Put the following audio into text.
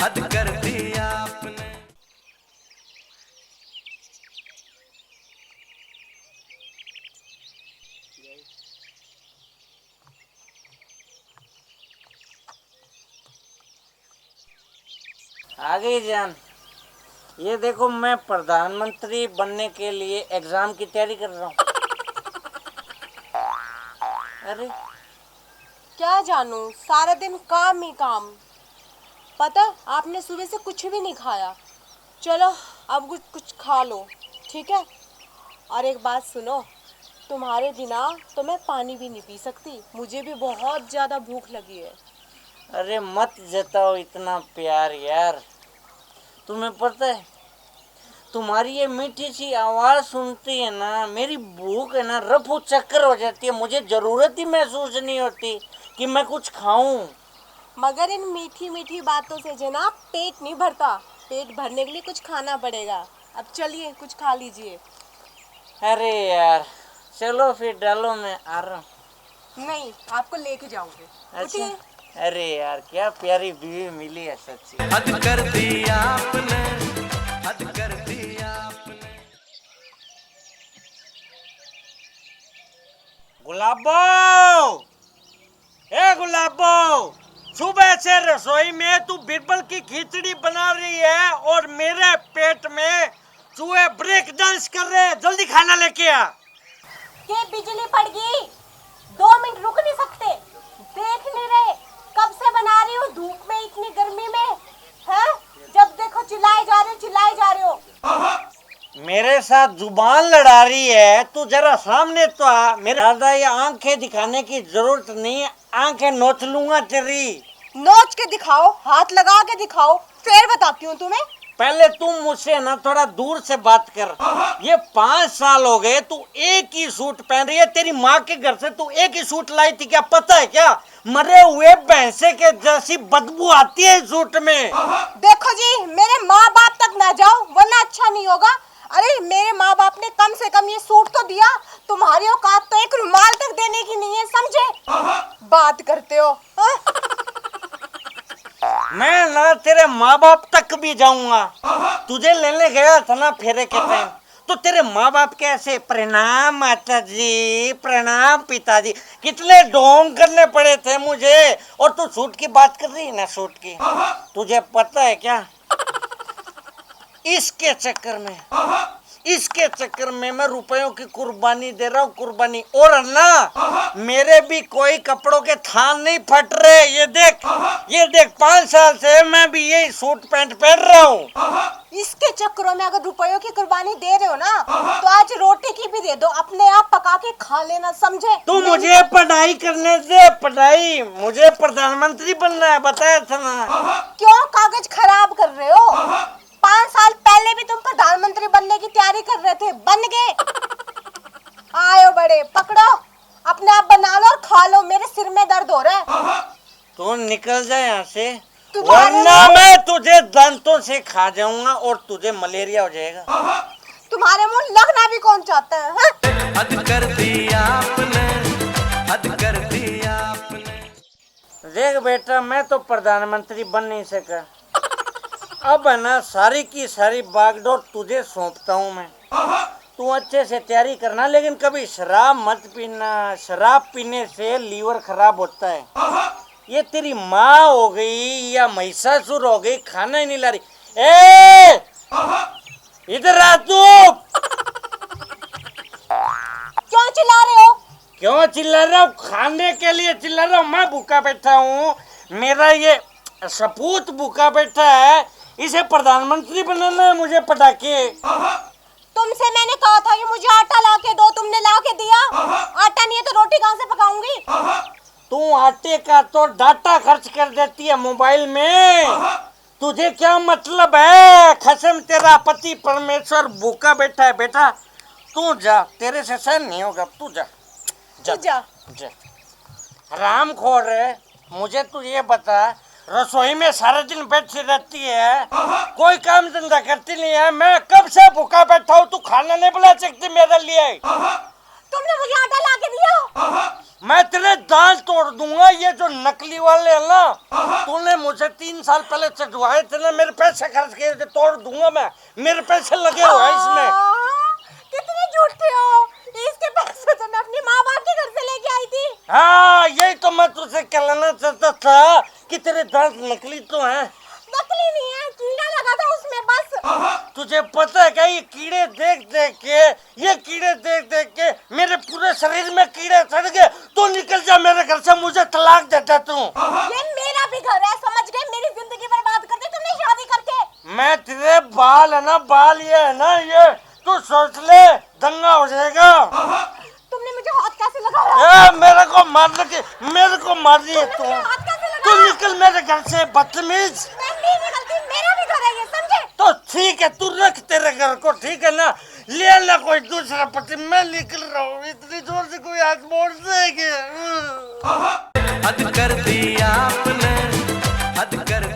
हद कर दिया आपने। आ गई जान। ये देखो मैं प्रधानमंत्री बनने के लिए एग्जाम की तैयारी कर रहा हूँ। अरे क्या जानू, सारा दिन काम ही काम। पता आपने सुबह से कुछ भी नहीं खाया। चलो अब कुछ कुछ खा लो, ठीक है। और एक बात सुनो, तुम्हारे बिना तो मैं पानी भी नहीं पी सकती, मुझे भी बहुत ज़्यादा भूख लगी है। अरे मत जताओ इतना प्यार यार। तुम्हें पता है तुम्हारी ये मीठी सी आवाज़ सुनती है ना, मेरी भूख है ना रफू चक्कर हो जाती है। मुझे ज़रूरत ही महसूस नहीं होती कि मैं कुछ खाऊं। मगर इन मीठी मीठी बातों से जनाब पेट नहीं भरता। पेट भरने के लिए कुछ खाना पड़ेगा। अब चलिए कुछ खा लीजिए। अरे यार चलो फिर डालो, मैं आ रहा हूँ। नहीं, आपको लेके जाऊंगे। अच्छा। उठिए। अरे यार क्या प्यारी बीवी मिली है सच्ची। हद कर दिया आपने, हद कर दिया आपने। गुलाबो, ए गुलाबो, सुबह से रसोई में तू बिरबल की खिचड़ी बना रही है और मेरे पेट में चूहे ब्रेक डांस कर रहे हैं। जल्दी खाना लेके आ। ये बिजली पड़ गई, 2 मिनट रुक नहीं सकते? देख नहीं रहे कब से बना रही हूँ धूप में, इतनी गर्मी में है? जब देखो चिल्लाए जा रहे हो, चिल्लाए जा रहे हो। मेरे साथ जुबान लड़ा रही है, तू जरा सामने तो आ। मेरे ज्यादा ये आंखें दिखाने की जरूरत नहीं है, आंखें नोच लूंगा तेरी। नोच के दिखाओ, हाथ लगा के दिखाओ, फिर बताती हूँ तुम्हें। पहले तुम मुझसे ना थोड़ा दूर से बात कर। ये 5 साल हो गए तू एक ही सूट पहन रही है। तेरी माँ के घर से तू एक ही सूट लाई थी, क्या पता है क्या? मरे हुए भैंसे के जैसी बदबू आती है इस सूट में। देखो जी, मेरे माँ बाप तक ना जाओ वरना अच्छा नहीं होगा। अरे मेरे माँ बाप ने कम से कम ये सूट तो दिया, तुम्हारी औकात तो एक रुमाल तक देने की नहीं है, समझे? बात करते हो हाँ? मैं ना तेरे माँ बाप तक भी जाऊंगा। तुझे लेने गया था ना फेरे के टाइम, तो तेरे माँ बाप के ऐसे प्रणाम माता जी, प्रणाम पिताजी, कितने ढोंग करने पड़े थे मुझे। और तू सूट की बात कर रही है ना, सूट की। तुझे पता है क्या, इसके चक्कर में मैं रुपयों की कुर्बानी दे रहा हूँ, कुर्बानी। और ना मेरे भी कोई कपड़ों के थान नहीं फट रहे। ये देख 5 साल से मैं भी यही सूट पैंट पहन रहा हूँ। इसके चक्करों में अगर रुपयों की कुर्बानी दे रहे हो ना, तो आज रोटी की भी दे दो, अपने आप पका के खा लेना, समझे? तू मुझे पढ़ाई करने दे, पढ़ाई। मुझे प्रधानमंत्री बनना है, बताया था ना। क्यों कागज खराब कर रहे हो? 5 साल पहले भी तुम प्रधानमंत्री बनने की तैयारी कर रहे थे, बन गए। आयो बड़े, पकड़ो, अपने आप बना लो और खा लो, मेरे सिर में दर्द हो रहा है। तू निकल जाए यहाँ से, तुम्हारे वरना मैं तुझे दांतों से खा जाऊंगा और तुझे मलेरिया हो जाएगा। तुम्हारे मुंह लगना भी कौन चाहता है हाँ? हद कर दिया आपने, हद कर दिया आपने। देख बेटा, मैं तो प्रधानमंत्री बन नहीं सका। अब है ना सारी की सारी बागडोर तुझे सौंपता हूँ मैं। तू अच्छे से तैयारी करना, लेकिन कभी शराब मत पीना। शराब पीने से लीवर खराब होता है। ये तेरी माँ हो गई या महिषासुर हो गई, खाना ही नहीं ला रही। ए इधर आ तू। क्यों चिल्ला रहे हो? क्यों चिल्ला रहा हूँ? खाने के लिए चिल्ला रहा हूँ। मैं भूखा बैठा हूँ, मेरा ये सपूत भूखा बैठा है, इसे प्रधानमंत्री बनाना है मुझे पटाके। तुमसे मैंने कहा था कि मुझे आटा ला के दो, तुमने ला के दिया? आटा नहीं है तो रोटी कहाँ से पकाऊंगी? तू आटे का तो डाटा खर्च कर देती है मोबाइल में। तुझे क्या मतलब है? कसम तेरा पति परमेश्वर भूखा बैठा है। बेटा तू जा, तेरे से सहन नहीं होगा। तू जा जा जा। जा। हराम खोर है। मुझे तू ये बता, रसोई में सारा दिन बैठी रहती है, कोई काम धंधा करती नहीं है। मैं कब से भूखा बैठा हूँ, तू खाना नहीं बना सकती मेरे लिए? तुमने मुझे आटा ला के दिया। मैं तेरे दांत तोड़ दूंगा। ये जो नकली वाले हैं ना, तूने मुझे 3 साल पहले चढ़वाए थे ना, मेरे पैसे खर्च किए थे, तोड़ दूंगा मैं। मेरे पैसे लगे हुए हैं इसमें। कितने झूठे हो। इसके पैसे तो मैं अपनी माँ बाप के घर से लेके आई थी। हाँ, यही तो मैं तुझसे कहना चाहता था कि तेरे दांत नकली तो हैं। नकली नहीं है, कीड़ा लगा था उसमें बस। तुझे पता है क्या, ये कीड़े देख देख के मेरे पूरे शरीर में कीड़े चढ़ गए। तो निकल जा मेरे घर से, मुझे तलाक देता तू। ये मेरा भी घर है, समझ गए? मेरी जिंदगी बर्बाद कर दी तुमने शादी करके। मैं तेरे बाल है ना, बाल ये है ना, ये तू सोच ले, दंगा हो जाएगा। तुमने मुझे हाथ कैसे लगाया? मेरे को मार रही है तू। हाथ कैसे तू लगाया? निकल मेरे घर से, बदतमीज। मैं नहीं निकलती, मेरा भी घर है ये, समझे? तो ठीक है, तू रख तेरे घर को, ठीक है ना, ले ला कोई दूसरा पति। मैं निकल रहा हूँ, इतनी जोर से कोई हाथ मोड़ देगा। हद कर दी आपने, हद कर